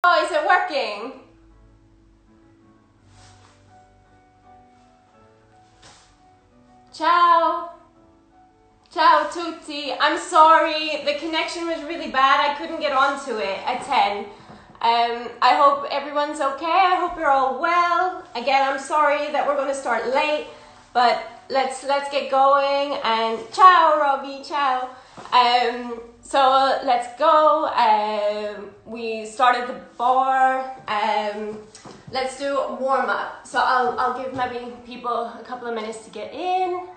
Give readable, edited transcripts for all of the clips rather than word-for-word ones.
Oh, is it working? Ciao. Ciao tutti. I'm sorry, the connection was really bad. I couldn't get onto it at 10. I hope everyone's okay. I hope you're all well. Again, I'm sorry that we're going to start late, but let's get going. And ciao, Robbie. Ciao. So let's go. We started the bar. Let's do a warm up. So I'll give maybe people a couple of minutes to get in.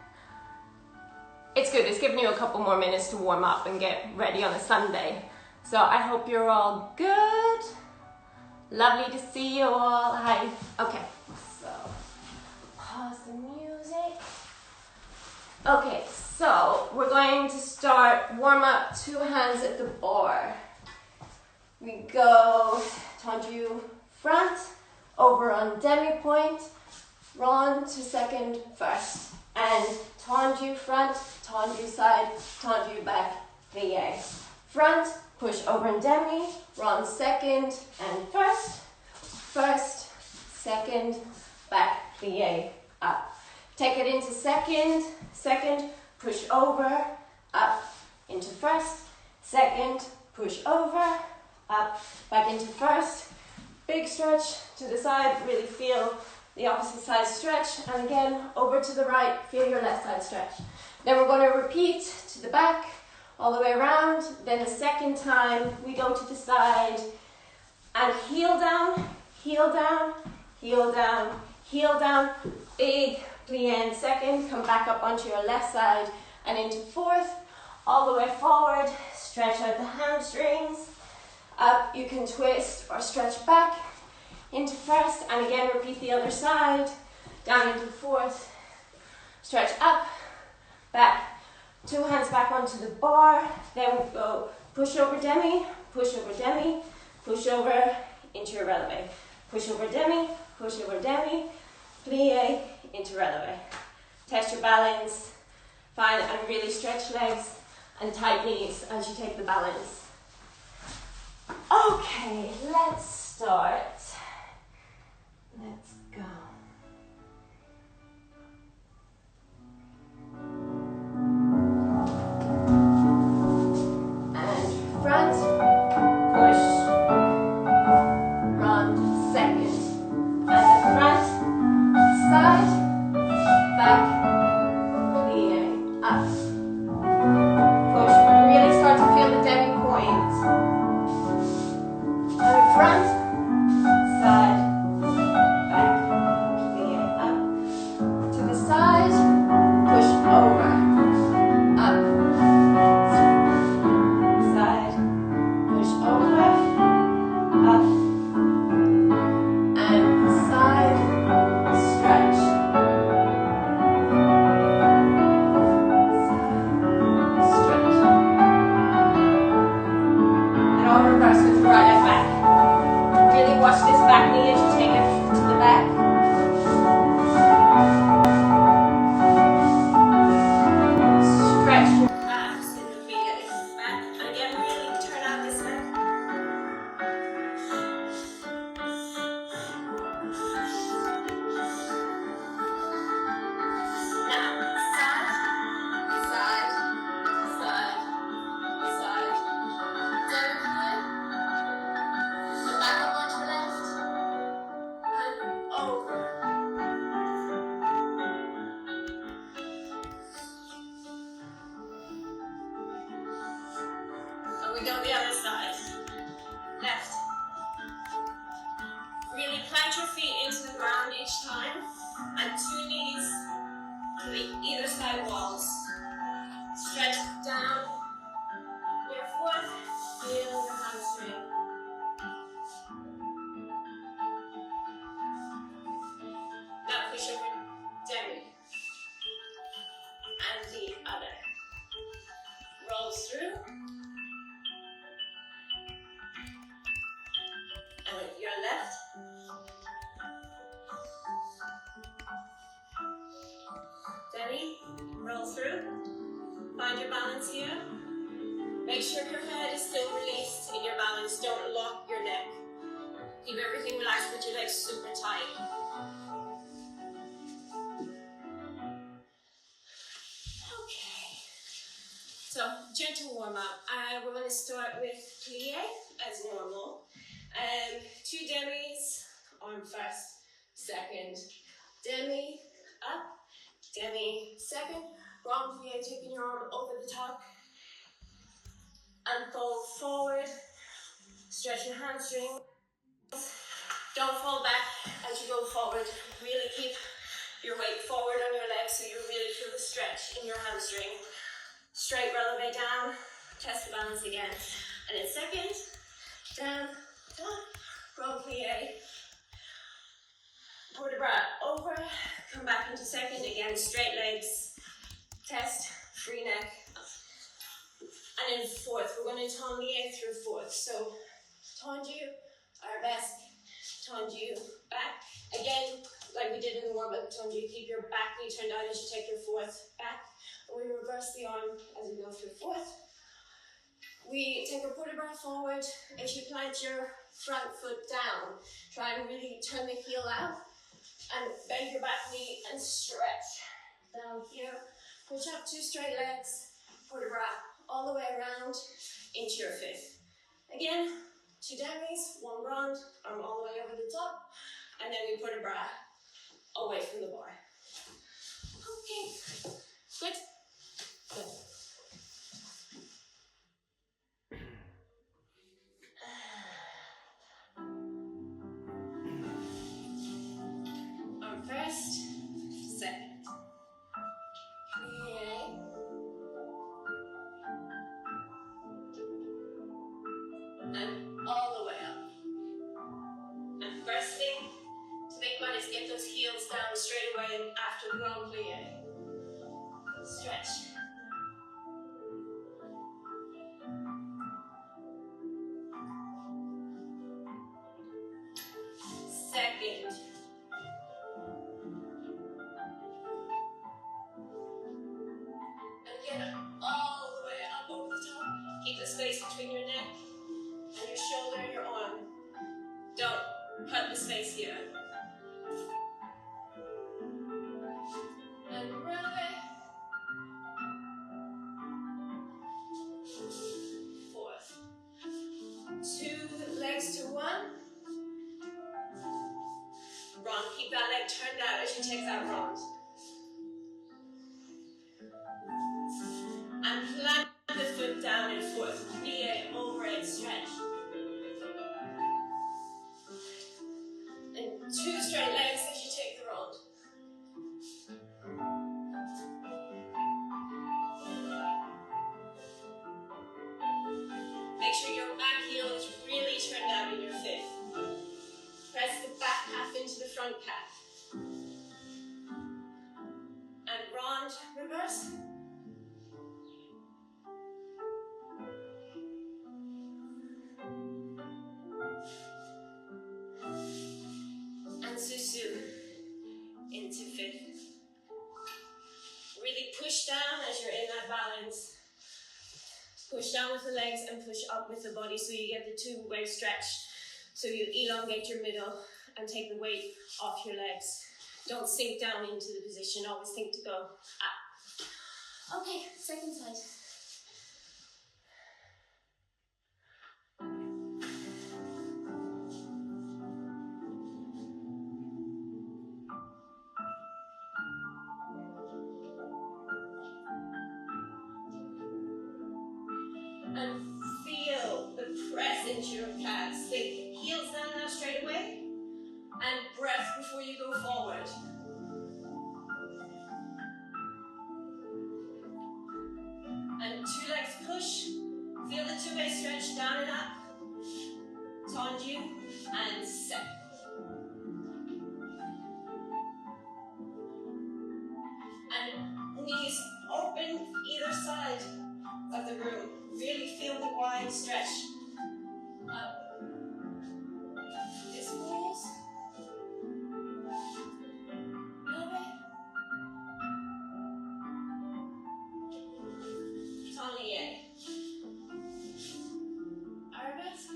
It's good. It's giving you a couple more minutes to warm up and get ready on a Sunday. So I hope you're all good. Lovely to see you all. Hi. Okay. So pause the music. Okay. So we're going to start warm up. 2 hands at the bar. We go tendu front, over on demi point, rond to second first, and tendu front, tendu side, tendu back, plie. Front, push over and demi, rond second and first, first, second, back, plie, up. Take it into second, second, push over, up, into first, second, push over, up, back into first. Big stretch to the side, really feel the opposite side stretch, and again, over to the right, feel your left side stretch. Then we're going to repeat to the back, all the way around. Then the second time, we go to the side, and heel down, heel down, heel down, heel down. Big plie in second, come back up onto your left side, and into fourth, all the way forward, stretch out the hamstrings. Up, you can twist or stretch back into first, and again repeat the other side, down into fourth, stretch up, back, 2 hands back onto the bar, then we go push over demi, push over demi, push over into your releve, push over demi, plie into releve. Test your balance, find and really stretch legs and tight knees as you take the balance. Okay, let's start. Let's go. And front, push, round, second. And the front, side, back, plie, up. Push, really start to feel the demi point. And front, side, back, plie, up. To the side, push over, up. Side, push over, up. And side, stretch. Side, stretch. And all reverse with the right leg back. Really watch this back knee as you take it to the back. Stretch your abs in the plie back. And again, really turn out this leg. Now, side, side, side, side. Down here. And back up onto the left. And over. And we go the other side. Left. Really plant your feet into the ground each time. And 2 knees to the either side walls. Stretch down your foot. Feel your hamstring. Now push over demi. And the other. Rolls through. And with your left. Demi, roll through. Find your balance here. Make sure your head is still released in your balance. Don't lock your neck. Keep everything relaxed, put your legs super tight. Okay. So, gentle warm up. We're going to start with plie as normal. 2 demis, arm first, second. Demi, up, demi, second. Grand plie, taking your arm over the top. And fold forward. Stretch your hamstring. Don't fall back as you go forward. Really keep your weight forward on your legs so you really feel the stretch in your hamstring. Straight releve down, test the balance again. And in second, down, down, grand plie. Port de bras over, come back into second, again straight legs, test, free neck. And in fourth, we're going to tendu through fourth. So tendu, arabesque, tendu, back. Again, like we did in the warm-up, tendu, keep your back knee turned down as you take your fourth back. And we reverse the arm as we go through fourth. We take a port de bras forward. As you plant your front foot down, try and really turn the heel out. And bend your back knee and stretch. Down here, push up 2 straight legs, port de bras all the way around into your fifth. Again, 2 demis, 1 grand, arm all the way over the top, and then we port de bras away from the bar. Okay, good? Good. Arm first, second. Plie. And all the way up. And first thing to think about is get those heels down straight away after the grand plie. Stretch. Second. And get all the way up over the top. Keep the space between your neck and your shoulder and your arm. Don't cut the space here. And releve. Fourth. 2 legs to 1. Rond. Keep that leg turned out as you take that rond. And plant the foot down in fourth. Plie over it, stretch. And 2 straight legs as you take the rond. Make sure your back heel is really turned out in your fifth. Press the back calf into the front calf. And rond, reverse. And susu into fifth. Really push down as you're in that balance. Push down with the legs and push up with the body so you get the 2-way stretch. So you elongate your middle and take the weight off your legs. Don't sink down into the position, always think to go up. Okay, second side. And feel the press into your calves. Think heels down now straight away. And breath before you go forward. And 2 legs push. Feel the 2-way stretch down and up. Tendu and set. And knees open either side of the room. Really feel the wide stretch. Up. This pulls. Arabesque.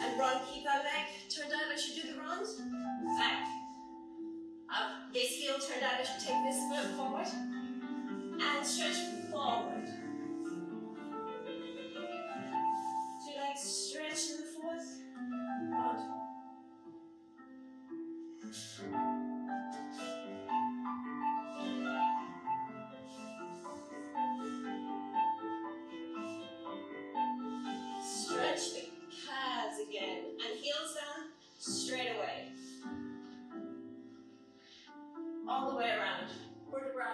And run, keep that leg turned out as you do the round. Back. Up. This heel turned out as you take this foot forward. And stretch forward. 2 legs stretch in the fourth. Round. Stretch the calves again. And heels down, straight away. All the way around. Vertebra.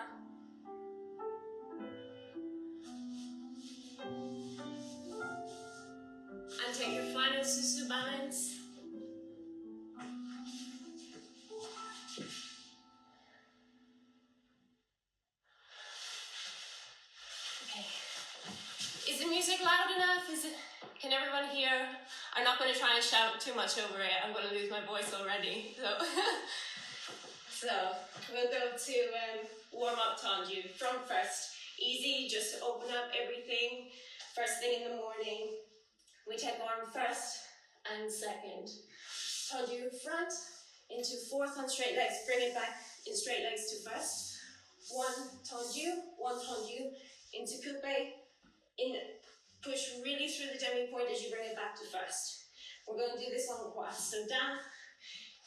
And take your final susu balance. Okay. Is the music loud enough? Can everyone hear? I'm not going to try and shout too much over it. I'm going to lose my voice already. So we'll go to warm up Tanju. Front first. Easy, just to open up everything. First thing in the morning. We take arm first and second. Tanju front into fourth on straight legs. Bring it back in straight legs to first. One Tanju into coupe. In push really through the demi point as you bring it back to first. We're going to do this on quads. So down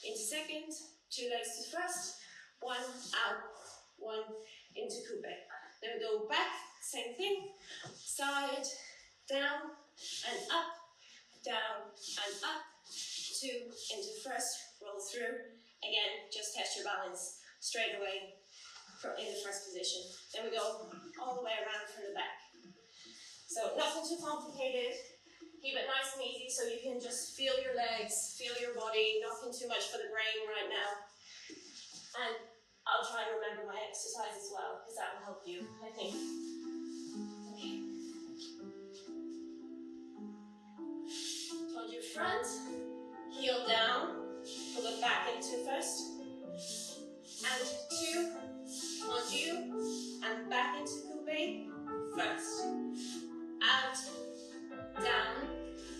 into second, 2 legs to first, 1 out, 1 into coupe. Then we go back, same thing, side, down and up, down and up, 2 into first, roll through. Again, just test your balance straight away in the first position. Then we go all the way around from the back. So nothing too complicated. Keep it nice and easy so you can just feel your legs, feel your body, nothing too much for the brain right now. And I'll try and remember my exercise as well, because that will help you, I think. Okay. Hold your front, heel down, pull it back into first. And 2, hold you, and back into coupe, first. Out, down,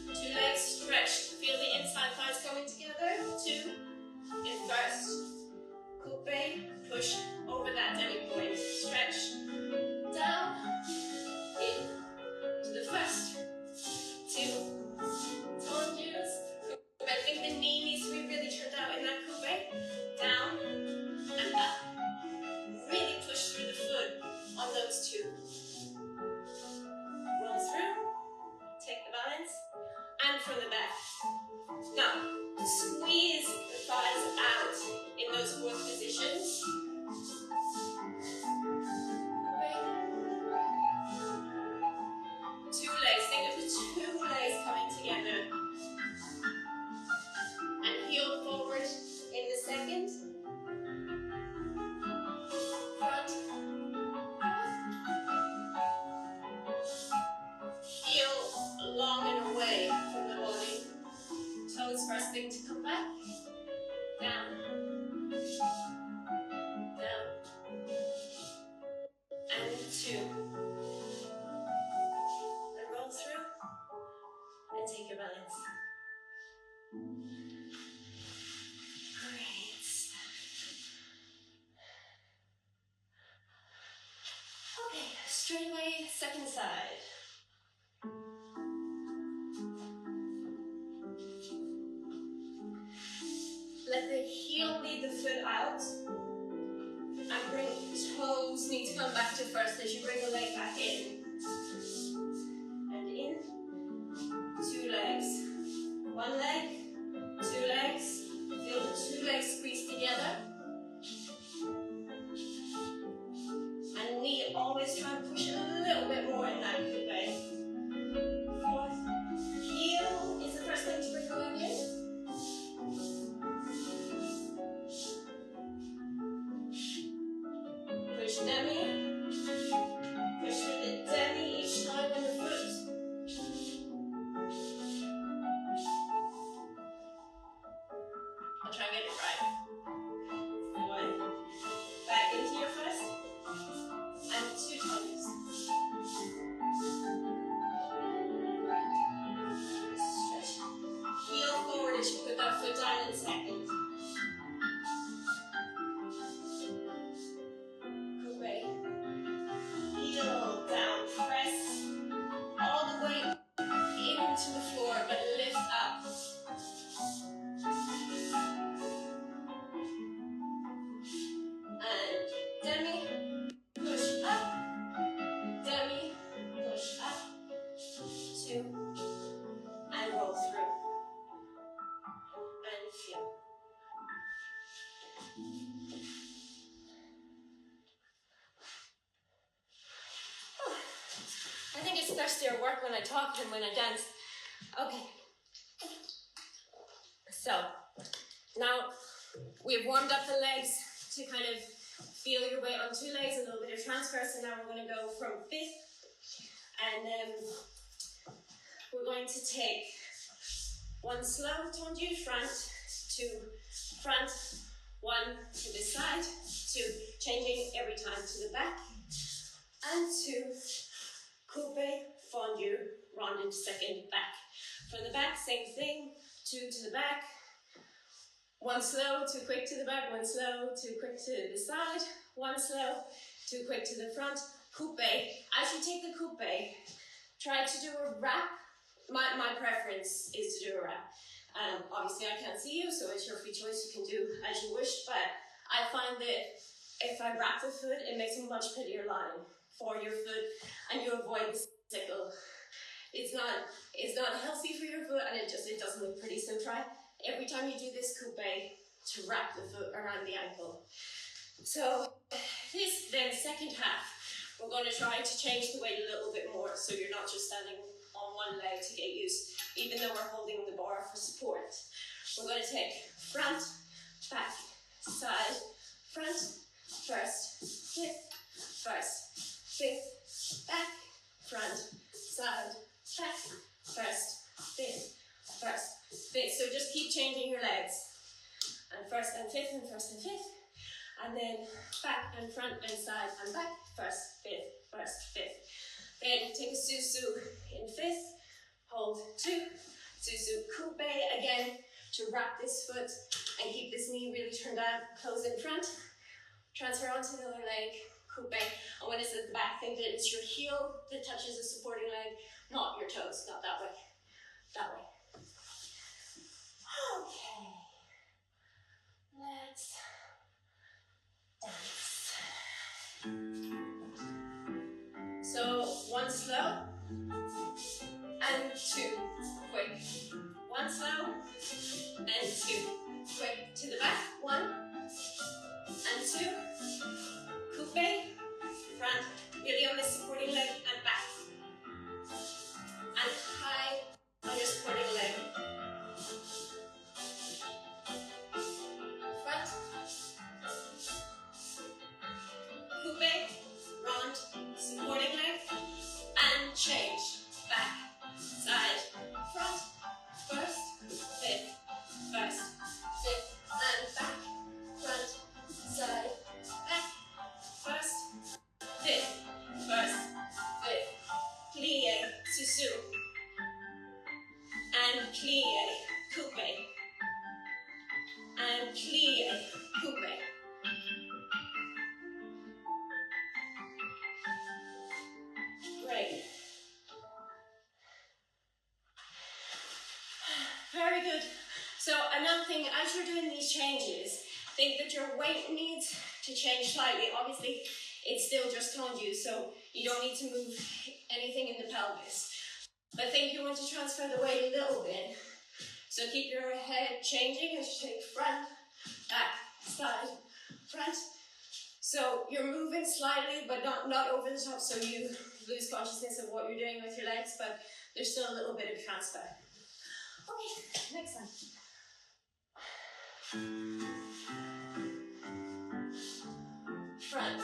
2 legs stretched. Feel the inside thighs coming together. 2, in first. Coupe, push over that demi point. Stretch, down, in, to the first. 2, tendus. I think the knee needs to be really turned out in that coupe. Down, and up. Really push through the foot on those 2. Roll through, take the balance, and from the back. Now, squeeze the thighs out in those 4th positions. Right. 2 legs, think of the 2 legs coming together. And heel forward in the second. Front. Heel long and away from the body. Toes first thing to come back. Down. Down. And 2. And roll through. And take your balance. Great. Okay, straight away, second side. Let the heel lead the foot out. And bring toes need to come back to first as you bring the leg back in. And in. 2 legs. 1 leg. 2 legs. Feel the 2 legs squeeze together. And knee, always try and push it a little bit more in that coupe. 4th. Heel is the first thing to bring the leg in. Push demi. Push through the demi each time on the foot. I'll try and get it right. 1. Back into your first. And 2 toes. Stretch. Heel forward as you put that foot thirsty or work when I talk than when I dance. Okay. So, now we've warmed up the legs to kind of feel your weight on two legs, a little bit of transfer. So now we're going to go from fifth, and we're going to take one slow tendu, front to front, one to the side, two, changing every time to the back, and two, coupe, fondu, rondin, second, back. From the back, same thing, two to the back, one slow, two quick to the back, one slow, two quick to the side, one slow, two quick to the front, coupe. As you take the coupe, try to do a wrap. My preference is to do a wrap. Obviously I can't see you, so it's your free choice, you can do as you wish, but I find that if I wrap the foot, it makes a much prettier line for your foot, and you avoid the sickle. It's not healthy for your foot, and it doesn't look pretty. So try every time you do this coupe to wrap the foot around the ankle. So this then second half, we're going to try to change the weight a little bit more, so you're not just standing on one leg to get used, even though we're holding the bar for support. We're going to take front, back, side, front, first, fifth, first, fifth, back, front, side, back, first, fifth, first, fifth. So just keep changing your legs. And first and fifth, and first and fifth. And then back and front and side and back, first, fifth, first, fifth. Then take a susu in fifth, hold two, susu coupe again to wrap this foot and keep this knee really turned out, close in front, transfer onto the other leg, coupe. And when it's at the back, think that it's your heel that touches the supporting leg, not your toes, not that way, that way. Okay, let's dance. So one slow and two quick. One slow and two quick. To the back, one and two. Coupe, front, really on the supporting leg and back. And high on your supporting leg. Front, coupe, round, supporting leg, and change. Back, side, front, first, fifth, first, fifth, and back, front, side, back, first, fifth, first, fifth, plie, susu, and plie, coupe, and plie, coupe. Great. Very good. So another thing, as you're doing these changes, think that your weight needs to change slightly. Obviously, it's still just tendu, so you don't need to move anything in the pelvis. But think you want to transfer the weight a little bit. So keep your head changing as you take front, back, side, front. So you're moving slightly, but not over the top, so you lose consciousness of what you're doing with your legs, but there's still a little bit of transfer. Okay, next one. Front.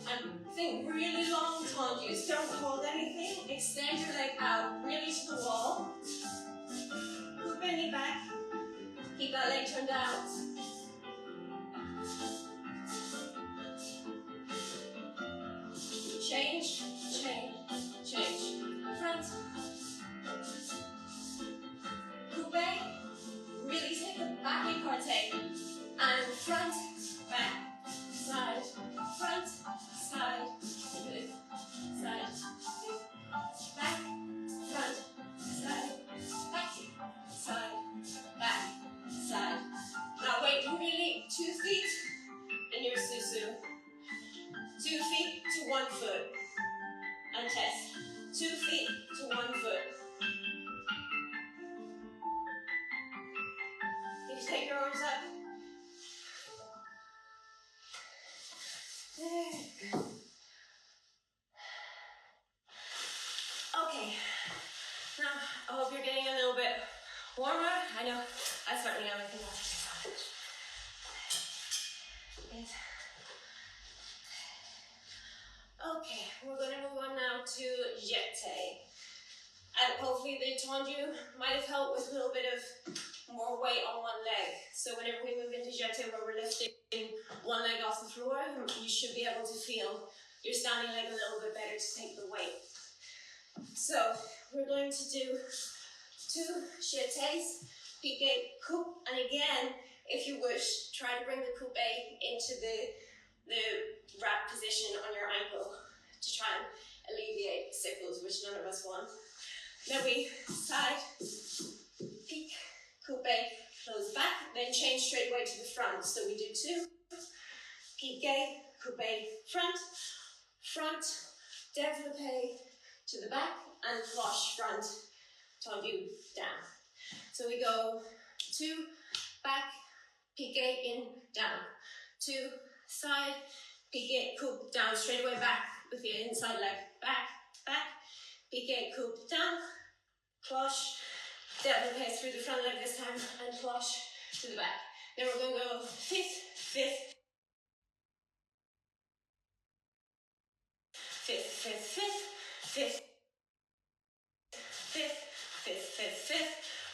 And think really long tendus. Don't hold anything. Extend your leg out really to the wall. Coupe knee back. Keep that leg turned out. Change, change, change. Front. Coupe. Really take the back écarté. And front, back, side, front, side, good, side, good, back, front, side, back, side, back, side. Now wait, really 2 feet in your susu. 2 feet to 1 foot. And test. 2 feet to 1 foot. Can you take your arms up? There. getting a little bit warmer. I know I certainly am. I can yes. Okay, we're going to move on now to jeté. And hopefully the tendu might have helped with a little bit of more weight on one leg. So whenever we move into jeté where we're lifting one leg off the floor, you should be able to feel your standing leg a little bit better to take the weight. So we're going to do 2 jetés, piqué, coupe, and again, if you wish, try to bring the coupe into the wrap position on your ankle to try and alleviate sickles, which none of us want. Then we side, pique, coupe, close back, then change straight away to the front. So we do 2, piqué, coupe, front, développé to the back, and cloche front, tendu down. So we go 2, back, piqué, in, down. 2, side, piqué, coupe, down, straight away back with the inside leg. Back, piqué, coupe, down, cloche, développé through the front leg this time, and cloche to the back. Then we're going to go fifth,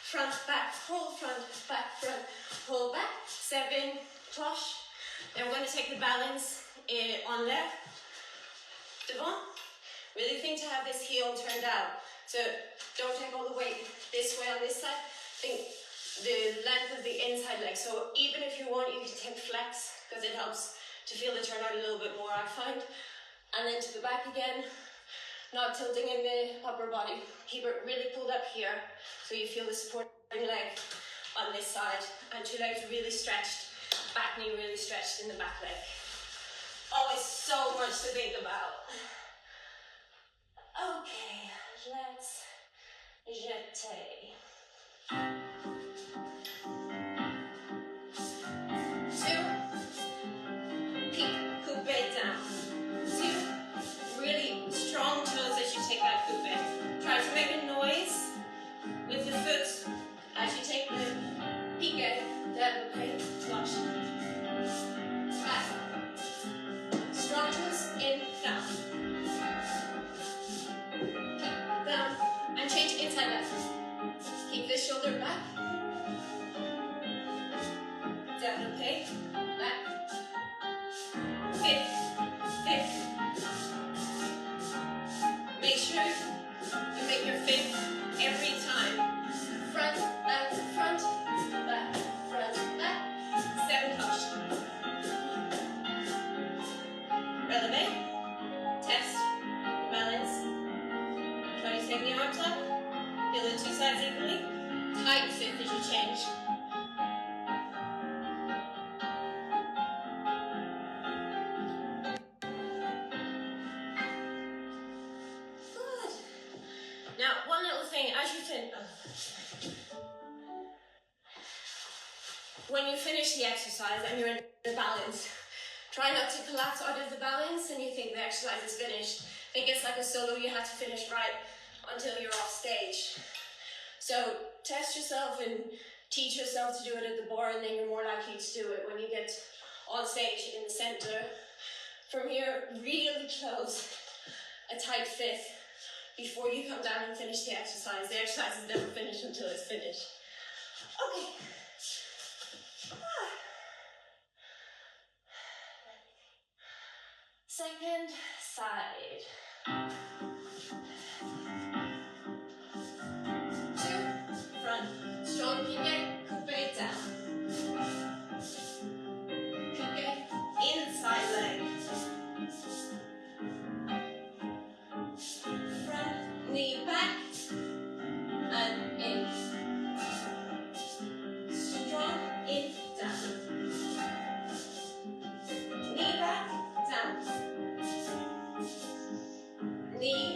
front, back, hold, front, back, hold, back, 7, cloche. Then we're going to take the balance on left, devant. Really think to have this heel turned out. So don't take all the weight this way on this side. Think the length of the inside leg. So even if you want, you can take flex because it helps to feel the turnout a little bit more, I find. And then to the back again, not tilting in the upper body. Keep it really pulled up here so you feel the supporting leg on this side. And 2 legs really stretched, back knee really stretched in the back leg. Always so much to think about. Okay, let's jeté. 2, pique, coupe down. 2, really strong toes as you take that coupe. Try to make a noise with the foot as you take the pique, développé, cloche. Back. Strong toes in, down. Down, and change inside left. Keep the shoulder back. Développé, back. Fifth. Make sure you make your fifth every time. Front, back, 7 cloche. Relevé, test, balance. Try to take the arms up. Feel the 2 sides equally. Tight fifth as you change. Good. Now, one little thing as you when you finish the exercise and you're in the balance, try not to collapse out of the balance and you think the exercise is finished. Think it's like a solo you have to finish right until you're off stage. So test yourself and teach yourself to do it at the bar, and then you're more likely to do it when you get on stage in the center. From here, really close a tight fifth before you come down and finish the exercise. The exercise is never finished until it's finished. Okay. Second side. 2, front, strong piqué, coupe down. Piqué, inside leg. Front, knee back, and in. Strong, in, down. Knee back, down. Knee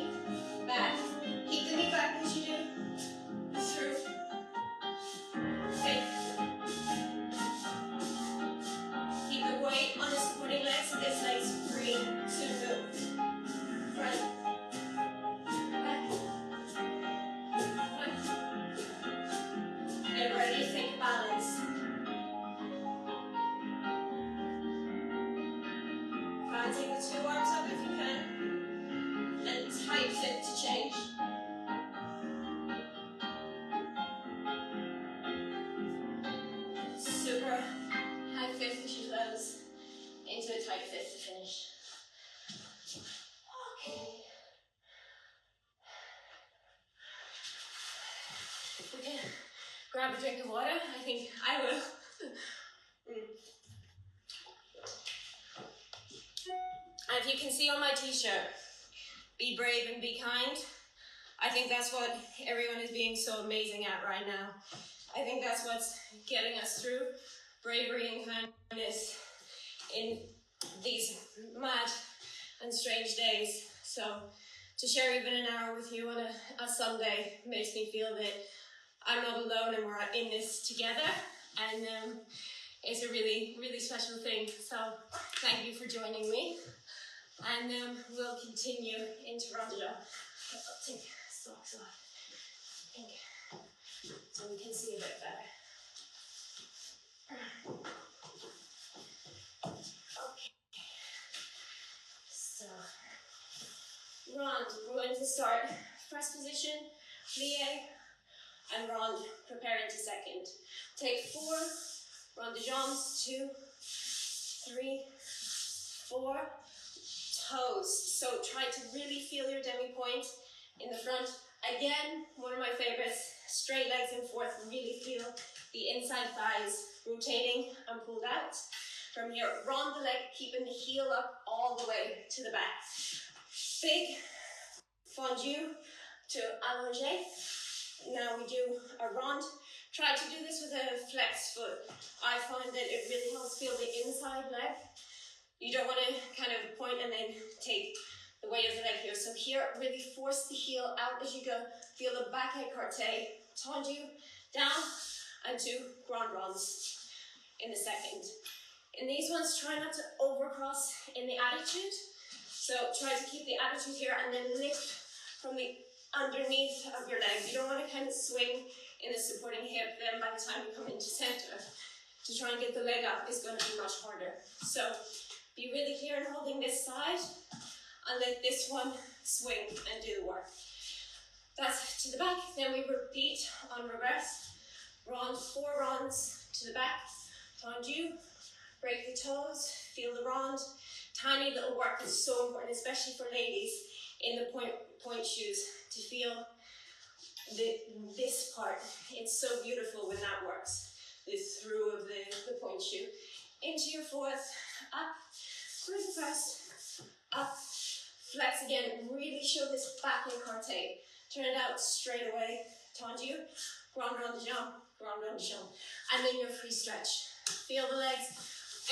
2 arms up if you can, and tight fit to change. Super high fit pushes those into a tight fit to finish. Okay. We can grab a drink of water. I think I will. And if you can see on my t-shirt, be brave and be kind. I think that's what everyone is being so amazing at right now. I think that's what's getting us through, bravery and kindness in these mad and strange days. So to share even an hour with you on a Sunday makes me feel that I'm not alone and we're in this together. And it's a really, really special thing. So thank you for joining me. And we'll continue into Rondalla. I'll take socks off, I think, so we can see a bit better. Okay. So, rond, we're going to start first position, plie, and rond, preparing to second. Take 4, rond de jambes, 2, 3, 4, toes. So try to really feel your demi-point in the front. Again, one of my favorites, straight legs and forth, really feel the inside thighs rotating and pulled out. From here, rond the leg, keeping the heel up all the way to the back. Big fondu to allongé. Now we do a rond. Try to do this with a flexed foot. I find that it really helps feel the inside leg. You don't want to kind of point and then take the weight of the leg here. So here, really force the heel out as you go. Feel the back écarté, tendu, down, and 2 grand ronds in the second. In these ones, try not to overcross in the attitude. So try to keep the attitude here and then lift from the underneath of your leg. You don't want to kind of swing in the supporting hip. Then by the time you come into center, to try and get the leg up is going to be much harder. So be really here and holding this side, and let this one swing and do the work. That's to the back. Then we repeat on reverse. Rond, 4 ronds to the back. Tendu, break the toes, feel the rond. Tiny little work is so important, especially for ladies in the point shoes, to feel this part. It's so beautiful when that works. This through of the point shoe. Into your fourth, up, through the first, up, flex again, really show this back écarté. Turn it out straight away, tendu, grand rond de jambe, grand rond de jambe. And then your free stretch. Feel the legs,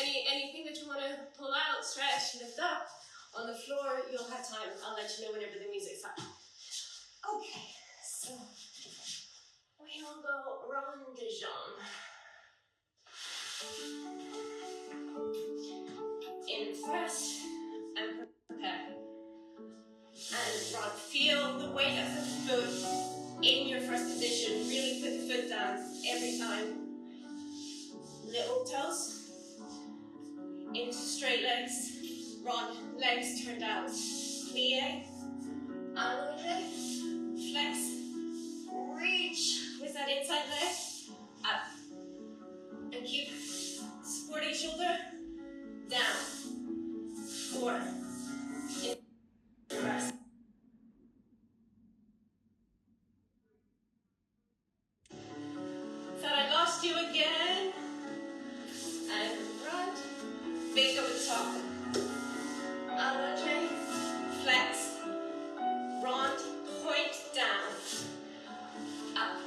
anything that you want to pull out, stretch, lift up. On the floor, you'll have time. I'll let you know whenever the music's up. Okay, so we will go rond de jambe. In first, and prepare. And rod. Feel the weight of the foot in your first position. Really put the foot down every time. Little toes into straight legs. Rod, legs turned out. Plie, allongé, flex, reach with that inside leg. Up. And keep supporting shoulder. Down. 4. In reverse. Thought I lost you again. And front. Big over the top. Allongé. Flex. Rond. Point down. Up.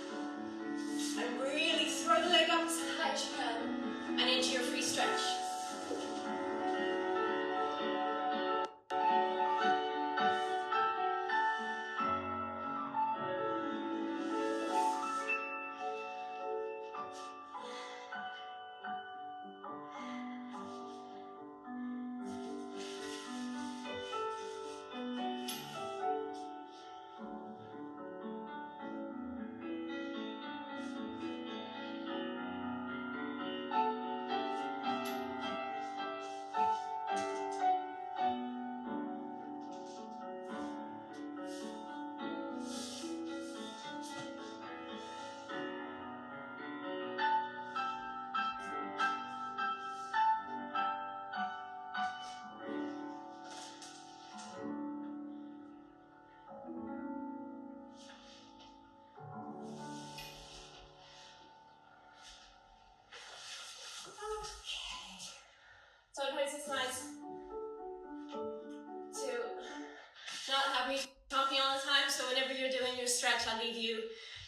stretch, I'll leave you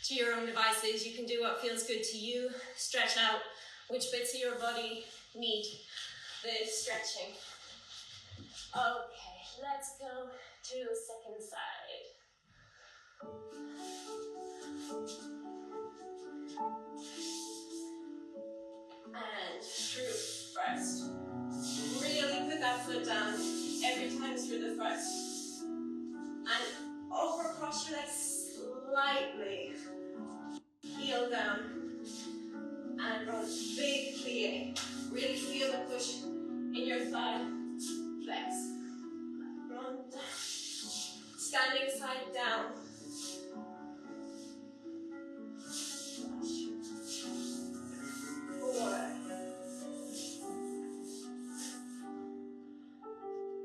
to your own devices. You can do what feels good to you. Stretch out which bits of your body need the stretching. Okay, let's go to second side. And through first. Really put that foot down every time through the first. And over across your legs slightly. Heel down. And run big plie. Really feel the push in your thigh. Flex. Run down. Standing side down. 4.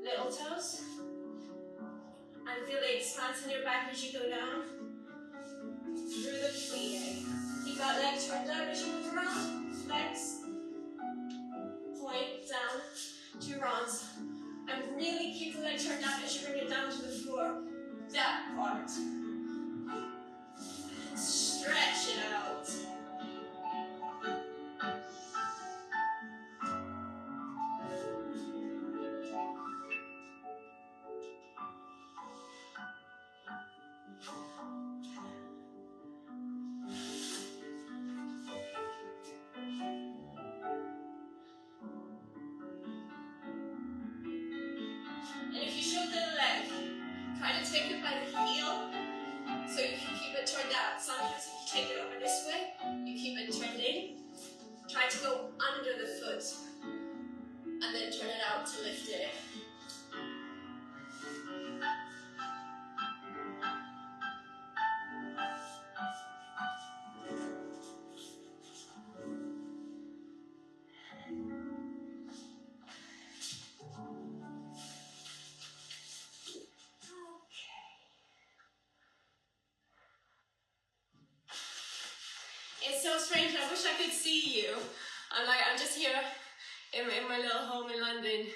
Little toes. And feel the expanse in your back as you go down. Through the plie. Keep that leg turned out as you move around. Flex. Point down. 2 rounds. And really keep the leg turned out as you bring it down to the floor. That part. Stretch it out. And if you show the leg, try to take it by the heel so you can keep it turned out. Sometimes if you take it over this way, you keep it turned in. Try to go under the foot and then turn it out to lift it. It's so strange, I wish I could see you. I'm just here in my little home in London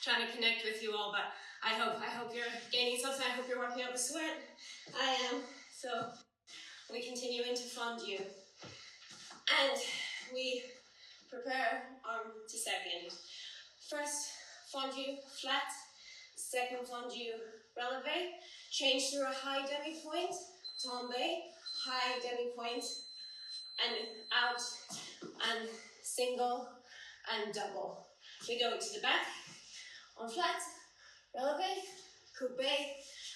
trying to connect with you all, but I hope you're gaining something. I hope you're working up a sweat. I am. So we continue into fondue. And we prepare arm to second. First fondue flat, second fondue releve. Change through a high demi-point, tombe, high demi-point, and out, and single, and double. We go to the back, on flat, releve, coupe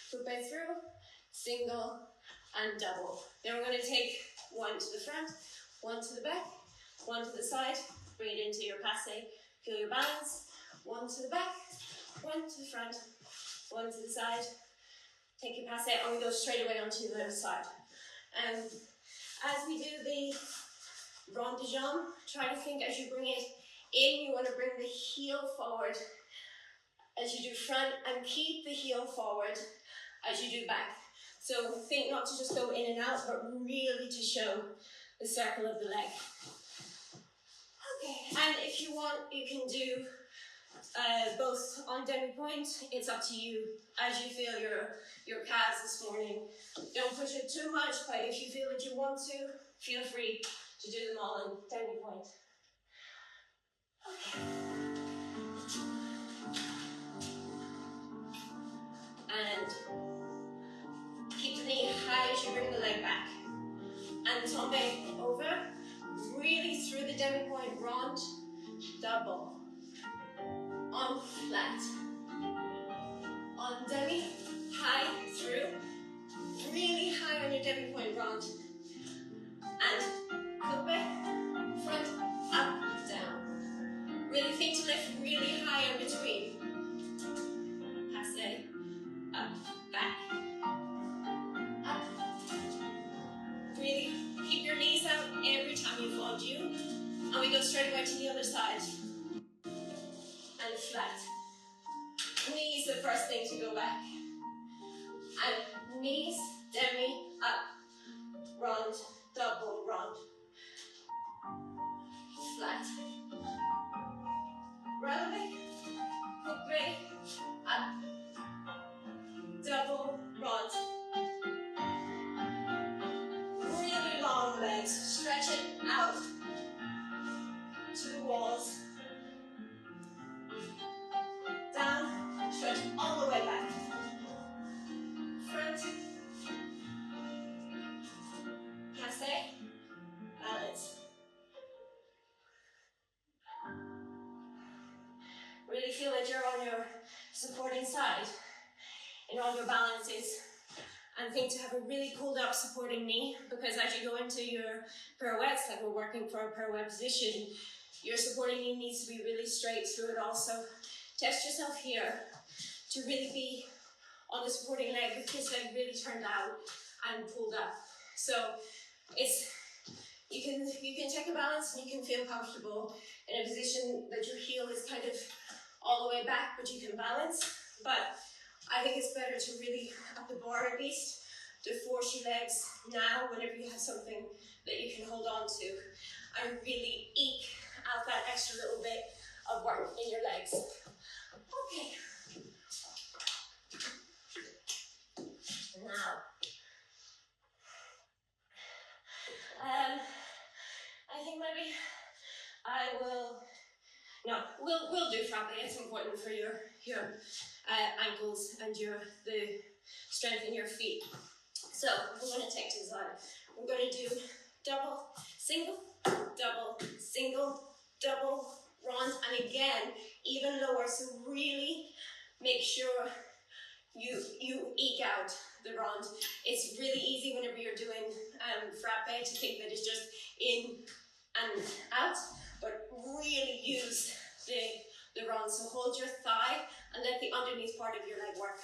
through, single, and double. Then we're going to take 1 to the front, 1 to the back, 1 to the side, bring it into your passe, feel your balance, 1 to the back, 1 to the front, 1 to the side, take your passe, and we go straight away onto the other side. As we do the rond de jambe, try to think as you bring it in, you want to bring the heel forward as you do front and keep the heel forward as you do back. So think not to just go in and out, but really to show the circle of the leg. Okay, and if you want, you can do both on demi-point. It's up to you as you feel your calves this morning. Don't push it too much, but if you feel that you want to, feel free to do them all on demi-point. Okay. And keep the knee high as you bring the leg back. And tombe over, really through the demi-point, rond, double. On flat, on demi, high through, really high on your demi point round, and coupe, front, up, down. Really think to lift really high in between. Passe, up, back, up. Really keep your knees out every time you fondue, and we go straight away to the other side. And flat. Knees the first thing to go back. And knees, demi, up, round, double, round. Flat. Releve, coupe, up, double, round. feel that you're on your supporting side in all your balances. And think to have a really pulled up supporting knee, because as you go into your pirouettes, like we're working for a pirouette position, your supporting knee needs to be really straight through it also. Test yourself here to really be on the supporting leg with this leg really turned out and pulled up. So you can take a balance and you can feel comfortable in a position that your heel is kind of all the way back, but you can balance. But I think it's better to really, at the bar at least, to force your legs now whenever you have something that you can hold on to and really eke out that extra little bit of work in your legs. Okay. Now, I think maybe I will, no, we'll do frappe. It's important for your ankles and the strength in your feet. So we're going to take to the side. We're going to do double, single, double, single, double, rond, and again, even lower. So really make sure you eke out the rond. It's really easy whenever you're doing frappe to think that it's just in and out, but really use the rond. So hold your thigh and let the underneath part of your leg work.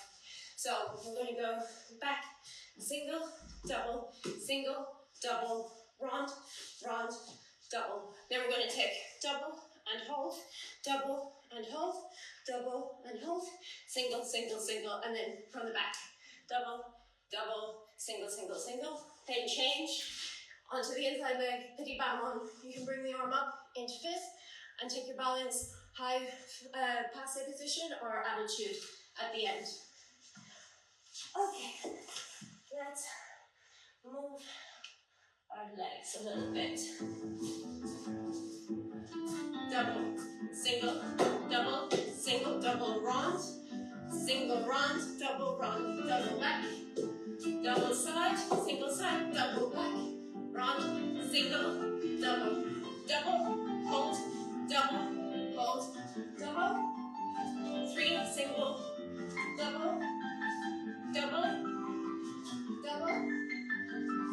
So we're going to go back, single, double, rond, double. Then we're going to take double and hold, double and hold, double and hold, single, single, single, and then from the back, double, double, single, single, single. Then change onto the inside leg, petit battement. You can bring the arm up into fist and take your balance, high passe position or attitude at the end. Okay, let's move our legs a little bit. Double, single, double, rond, single, rond, double back, double side, single side, double back, rond, single, double, hold, double, three, single, double,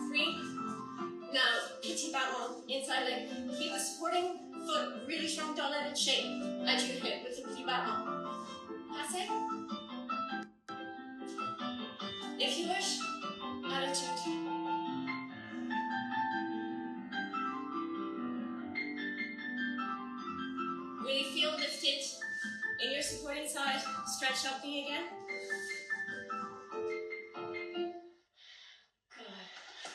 three. Now, petit battement, inside leg. Keep the supporting foot really strong, don't let it shake at your hip with the petit battement. Passe. If you wish, attitude. Really feel lifted in your supporting side. Stretch out knee again. Good.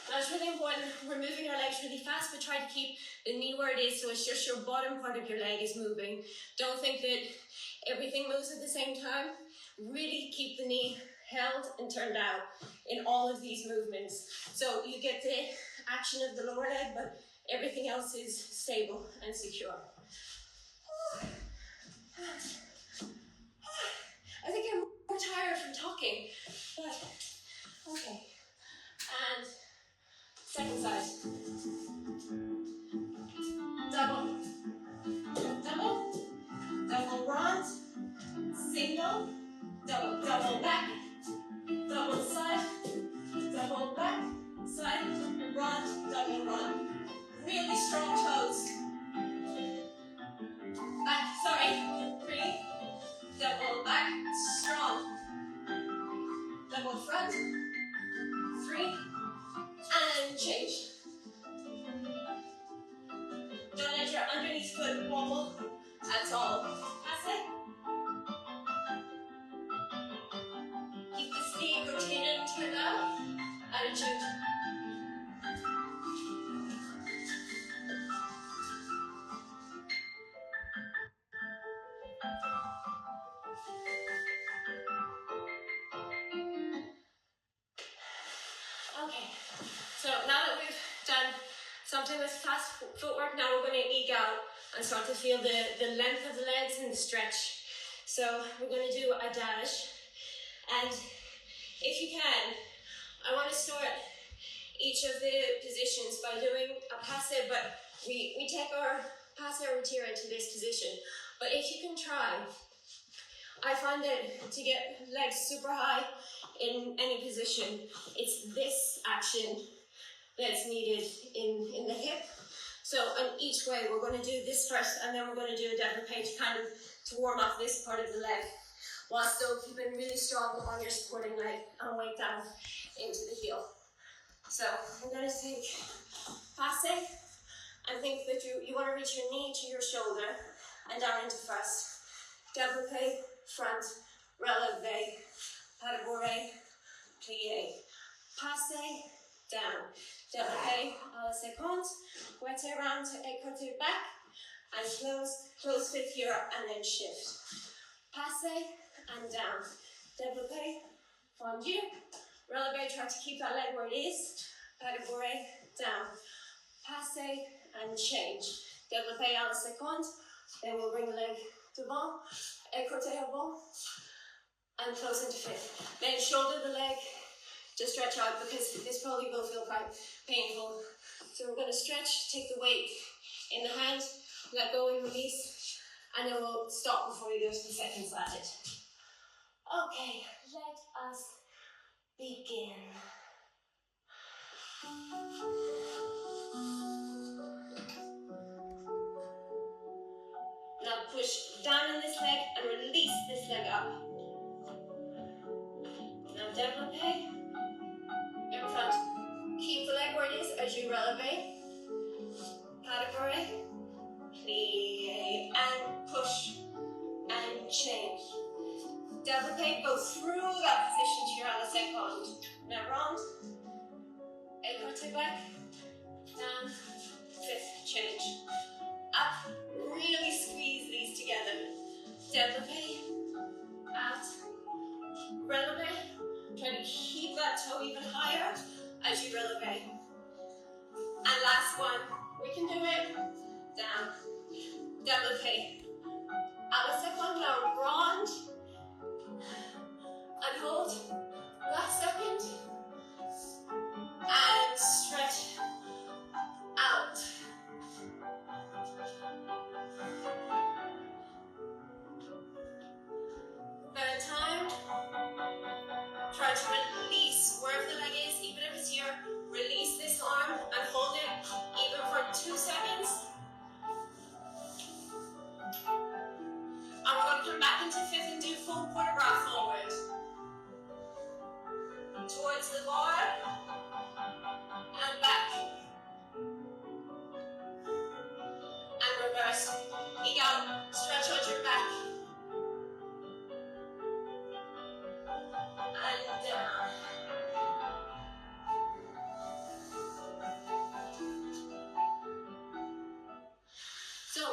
Now it's really important, we're moving our legs really fast, but try to keep the knee where it is so it's just your bottom part of your leg is moving. Don't think that everything moves at the same time. Really keep the knee held and turned out in all of these movements. So you get the action of the lower leg, but everything else is stable and secure. I think I'm more tired from talking, but okay. And second side. Double, rond, single, double back, double side, double back, side, rond, double rond. Really strong toes. Back, sorry, three, double back, strong. Double front, three, and change. Don't let your underneath foot wobble at all. Pass it. Keep this knee rotated and turned out. Attitude. Okay, so now that we've done something with fast footwork, now we're going to eke out and start to feel the length of the legs and the stretch. So we're going to do a dash, and if you can, I want to start each of the positions by doing a passe, but we take our passe or retire into this position. But if you can try I find that to get legs super high in any position, it's this action that's needed in the hip. So on each way, we're going to do this first, and then we're going to do a développé to warm up this part of the leg, while still keeping really strong on your supporting leg and weight down into the heel. So I'm going to take passe, and think that you want to reach your knee to your shoulder and down into first. Développé, front, relevé, pas de bourrée, plié. Passe, down. Développé à la seconde, ouetté around to écoute back, and close fifth here, and then shift. Passe and down. Développé, fondu, relevé, try to keep that leg where it is, pas de bourrée, down. Passe and change. Développé à la seconde, then we'll bring the leg devant, écoute avant, and close into fifth. Then shoulder the leg to stretch out, because this probably will feel quite painful. So we're going to stretch, take the weight in the hand, let go and release, and then we'll stop before we go to the second side. Okay, let us begin. Now push down on this leg and release this leg up. Now développé, in front. Keep the leg where it is as you relevé. Pas de bourrée, plie, and push, and change. Développé, go through that position to your à la seconde. Now round, écoute back, down, fifth, change. Up, really squeeze these together. Développé, out, relevé. Try to keep that toe even higher as you relevé. And last one, we can do it. Down, développé. À la seconde, now round, and hold. Last second, and stretch out. Third time, try to release wherever the leg is, even if it's here. Release this arm and hold it even for 2 seconds. And we're going to come back into fifth and do full quarter bra forward. Towards the bar and back. And reverse. Ego, stretch out your back. And down. So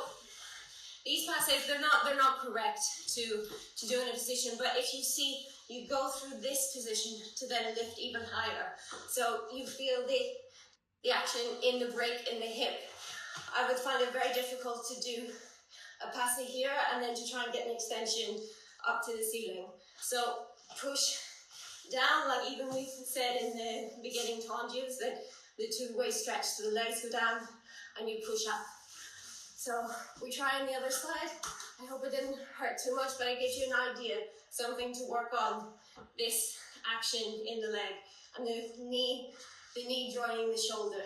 these passes, they're not correct to do in a position, but if you see, you go through this position to then lift even higher. So you feel the action in the break in the hip. I would find it very difficult to do a passe here and then to try and get an extension up to the ceiling. So push down, like even we said in the beginning tendus, that the two-way stretch, so the legs go down and you push up. So we try on the other side. I hope it didn't hurt too much, but I give you an idea, something to work on, this action in the leg and the knee joining the shoulder.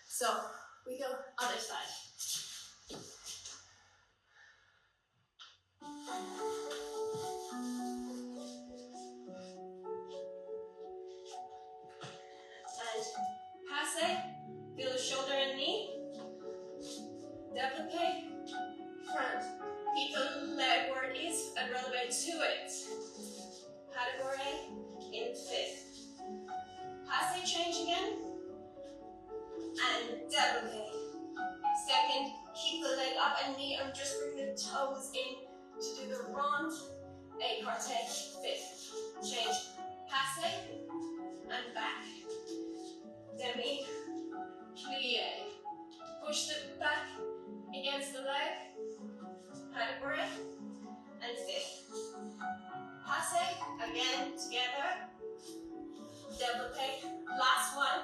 So we go other side. And passe, feel the shoulder and knee. Développé, front. Keep the leg where it is and relevé to it. Pas de bourrée in fifth. Passe, change again. And développé. Second, keep the leg up and knee and just bring the toes in to do the rond. Écarté, fifth. Change. Passe and back. Demi, plie. Push the back against the leg, pas de bourrée, and fifth. Passe, again, together. Développé, last one.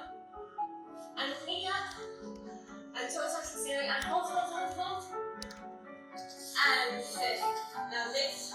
And knee up, and toes up to the ceiling, and hold. And fifth. Now lift,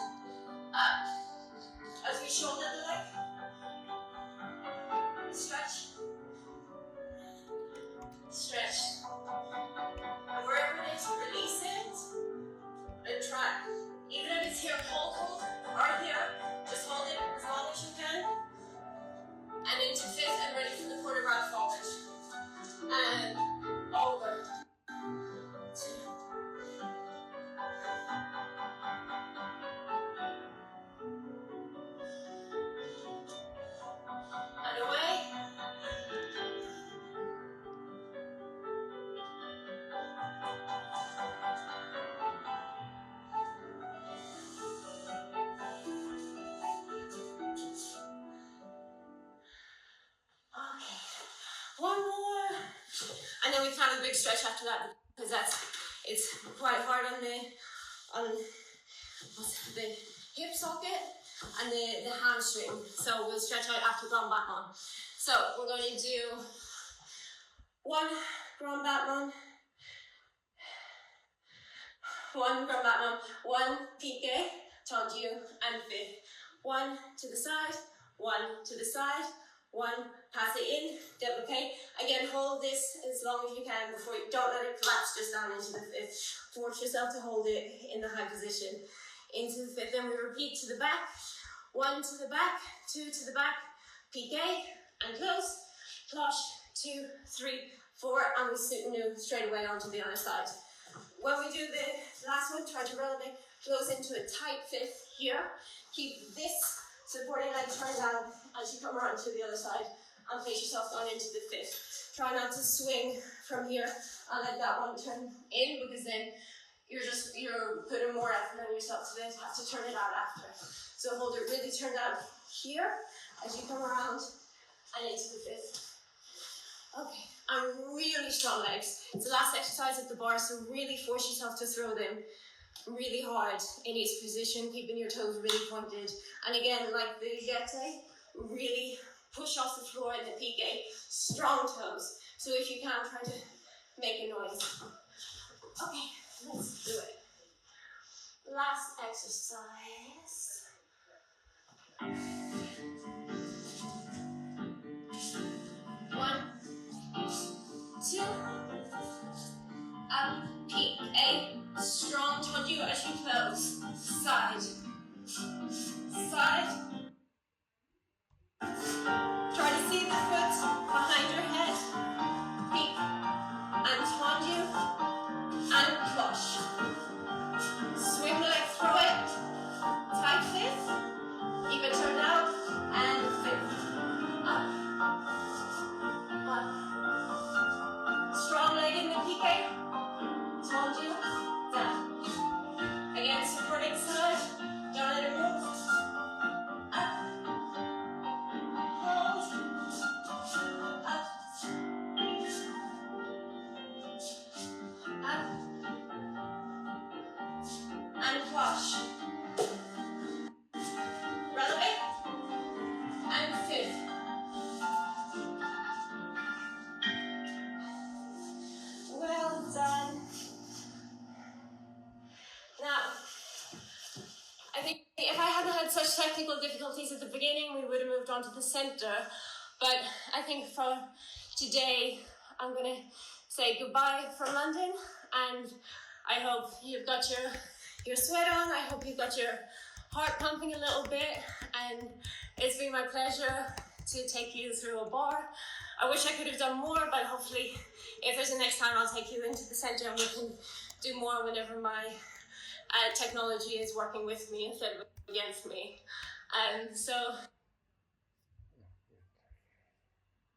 can have a big stretch after that because it's quite hard on the hip socket and the hamstring. So we'll stretch out after Grand Batman. So we're going to do 1 Grand Batman, 1 Grand Batman, 1 piqué, tendu, and 5th. 1 to the side, 1 to the side, 1, pass it in, duplicate. Again, hold this as long as you can before you, don't let it collapse just down into the 5th. Force yourself to hold it in the high position. Into the 5th, then we repeat to the back. 1 to the back, 2 to the back, piqué, and close. Cloche, 2, 3, 4, and we move straight away onto the other side. When we do the last one, try to releve close into a tight 5th here. Keep this supporting leg turned down as you come around to the other side and place yourself down into the 5th. Try not to swing from here and let that one turn in because then you're putting more effort on yourself to then have to turn it out after. So hold it really turned out here as you come around and into the 5th. Okay, and really strong legs. It's the last exercise at the bar, so really force yourself to throw them really hard in each position, keeping your toes really pointed. And again, like the jeté, really push off the floor in the piqué, strong toes. So if you can, try to make a noise. Okay, let's do it. Last exercise. 1, 2, up, piqué, strong tendu as you close, side, side. Try to see the foot behind your head, peak, and tendu, and cloche. Swing the leg through it, tight 5th, keep it turned out, and 5th, up, up. Strong leg in the piqué, tendu, down. Again, supporting side, don't let it move. Up, hold, up, up, and cloche. Releve, and 5th. Well done. Now, I think if I hadn't had such technical difficulties at the beginning, we would have moved on to the center. But I think for today, I'm going to say goodbye from London, and I hope you've got your sweat on. I hope you've got your heart pumping a little bit, and it's been my pleasure to take you through a bar. I wish I could have done more, but hopefully if there's a next time, I'll take you into the center and we can do more whenever my technology is working with me instead of against me. So